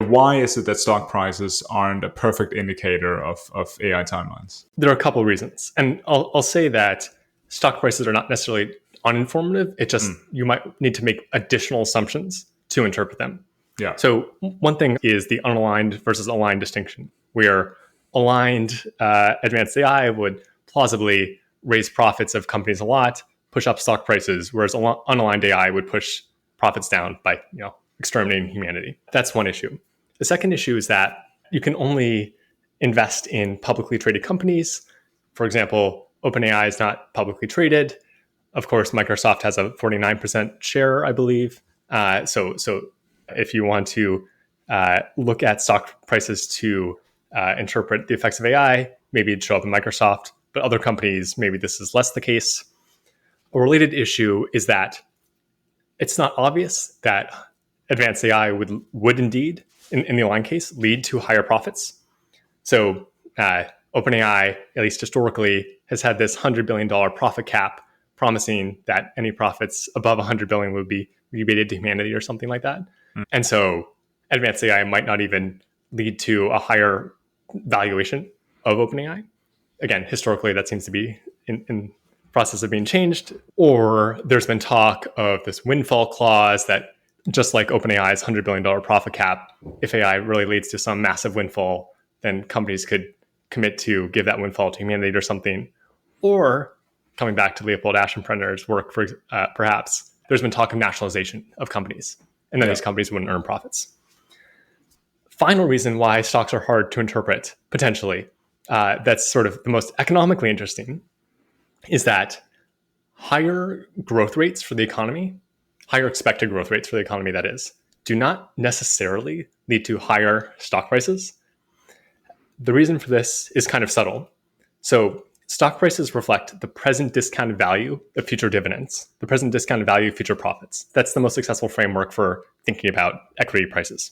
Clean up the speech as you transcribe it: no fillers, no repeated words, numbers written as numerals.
why is it that stock prices aren't a perfect indicator of AI timelines? There are a couple of reasons. And I'll say that stock prices are not necessarily uninformative. It just, you might need to make additional assumptions to interpret them. Yeah. So one thing is the unaligned versus aligned distinction, where aligned advanced AI would plausibly raise profits of companies a lot, push up stock prices, whereas unaligned AI would push profits down by exterminating humanity. That's one issue. The second issue is that you can only invest in publicly traded companies. For example, OpenAI is not publicly traded. Of course, Microsoft has a 49% share, I believe. So if you want to look at stock prices to interpret the effects of AI, maybe it'd show up in Microsoft, but other companies, maybe this is less the case. A related issue is that it's not obvious that advanced AI would indeed, in the aligned case, lead to higher profits. So OpenAI, at least historically, has had this $100 billion profit cap, promising that any profits above $100 billion would be rebated to humanity or something like that. And so advanced AI might not even lead to a higher valuation of OpenAI. Again, historically, that seems to be in process of being changed. Or there's been talk of this windfall clause that just like OpenAI's $100 billion profit cap, if AI really leads to some massive windfall, then companies could commit to give that windfall to humanity or something. Or coming back to Leopold Aschenbrenner's work, perhaps there's been talk of nationalization of companies, and then these companies wouldn't earn profits. Final reason why stocks are hard to interpret, potentially, that's sort of the most economically interesting, is that higher growth rates for the economy, higher expected growth rates for the economy, that is, do not necessarily lead to higher stock prices. The reason for this is kind of subtle. So stock prices reflect the present discounted value of future dividends, the present discounted value of future profits. That's the most successful framework for thinking about equity prices.